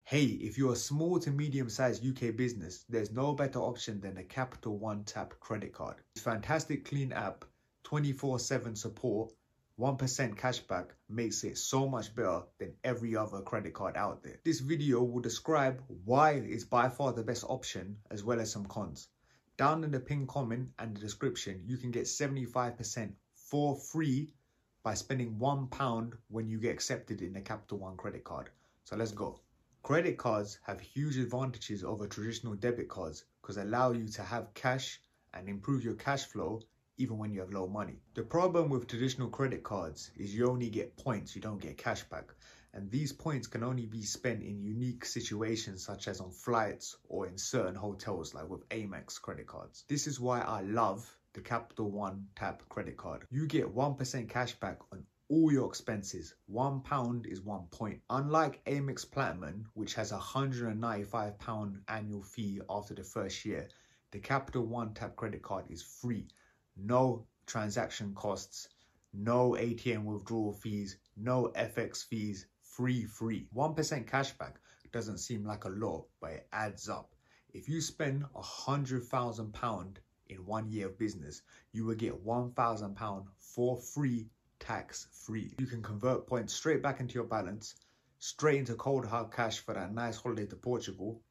Hey, if you're a small to medium-sized UK business, there's no better option than the Capital One Tap credit card. It's a fantastic clean app, 24/7 support, 1% cashback makes it so much better than every other credit card out there. This video will describe why it's by far the best option as well as some cons. Down in the pinned comment and the description, you can get 75% for free by spending £1 when you get accepted in the Capital One credit card. So let's go. Credit cards have huge advantages over traditional debit cards because they allow you to have cash and improve your cash flow even when you have low money. The problem with traditional credit cards is you only get points, you don't get cash back. And these points can only be spent in unique situations such as on flights or in certain hotels like with Amex credit cards. This is why I love the Capital One Tap credit card. You get 1% cash back on all your expenses. £1 is 1 point. Unlike Amex Platinum, which has a £195 annual fee after the first year, the Capital One Tap credit card is free. No transaction costs, no ATM withdrawal fees, no FX fees, free. 1% cashback doesn't seem like a lot, but it adds up. If you spend £100,000 in 1 year of business, you will get £1,000 for free, tax free. You can convert points straight back into your balance, straight into cold hard cash for that nice holiday to Portugal,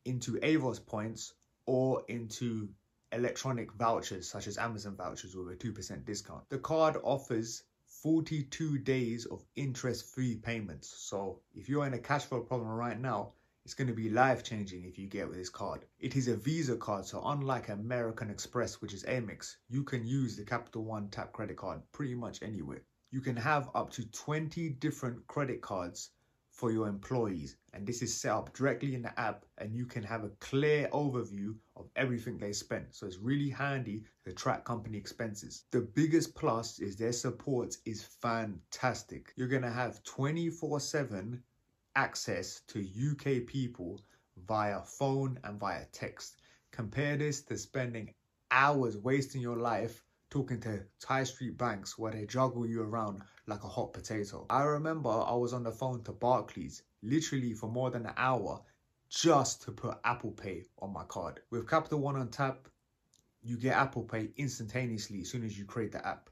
into Avos points, or into electronic vouchers such as Amazon vouchers with a 2% discount. The card offers 42 days of interest-free payments. So if you're in a cash flow problem right now, it's going to be life-changing if you get with this card. It is a Visa card, so unlike American Express, which is Amex, you can use the Capital One Tap credit card pretty much anywhere. You can have up to 20 different credit cards for your employees, and this is set up directly in the app, and you can have a clear overview of everything they spend. So it's really handy to track company expenses. The biggest plus is their support is fantastic. You're going to have 24/7 access to UK people via phone and via text. Compare this to spending hours wasting your life talking to High Street banks where they juggle you around like a hot potato. I remember I was on the phone to Barclays literally for more than an hour just to put Apple Pay on my card. With Capital One on Tap, you get Apple Pay instantaneously as soon as you create the app.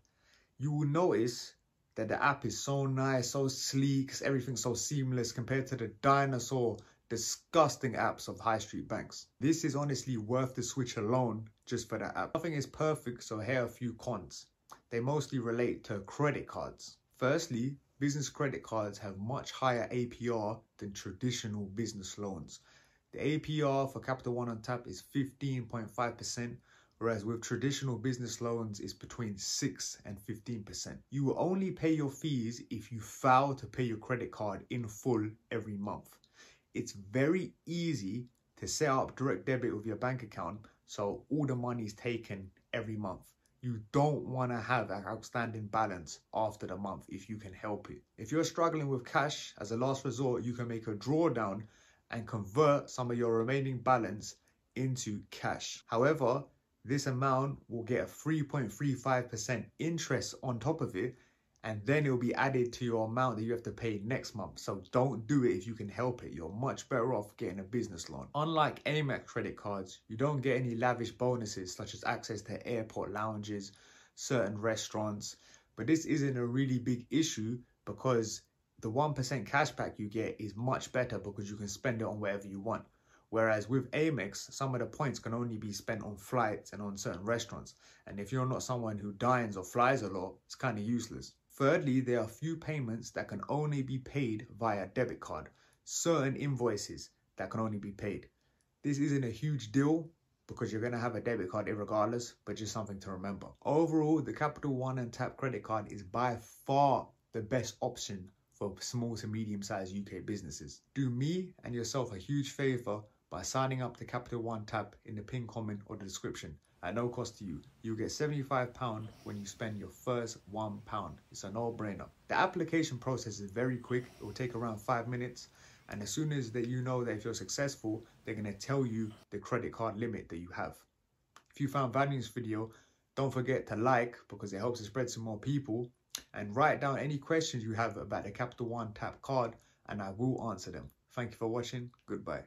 You will notice that the app is so nice, so sleek, everything's so seamless compared to the dinosaur, disgusting apps of high street banks. This is honestly worth the switch alone just for the app. Nothing is perfect, so here are a few cons. They mostly relate to credit cards. Firstly, business credit cards have much higher APR than traditional business loans. The APR for Capital One on Tap is 15.5%, whereas with traditional business loans it's between 6 and 15%. You will only pay your fees if you fail to pay your credit card in full every month. It's very easy to set up direct debit with your bank account, so all the money is taken every month. You don't want to have an outstanding balance after the month if you can help it. If you're struggling with cash, as a last resort, you can make a drawdown and convert some of your remaining balance into cash. However, this amount will get a 3.35% interest on top of it, and then it will be added to your amount that you have to pay next month. So don't do it if you can help it. You're much better off getting a business loan. Unlike Amex credit cards, you don't get any lavish bonuses such as access to airport lounges, certain restaurants. But this isn't a really big issue because the 1% cashback you get is much better because you can spend it on whatever you want. Whereas with Amex, some of the points can only be spent on flights and on certain restaurants. And if you're not someone who dines or flies a lot, it's kind of useless. Thirdly, there are few payments that can only be paid via debit card. Certain invoices that can only be paid. This isn't a huge deal because you're going to have a debit card regardless, but just something to remember. Overall, the Capital One and Tap credit card is by far the best option for small to medium-sized UK businesses. Do me and yourself a huge favor by signing up to Capital One Tap in the pinned comment or the description at no cost to you. You'll get £75 when you spend your first £1. It's a no-brainer. The application process is very quick. It will take around 5 minutes. And as soon as you know that if you're successful, they're going to tell you the credit card limit that you have. If you found value in this video, don't forget to like because it helps to spread to more people. And write down any questions you have about the Capital One Tap card and I will answer them. Thank you for watching. Goodbye.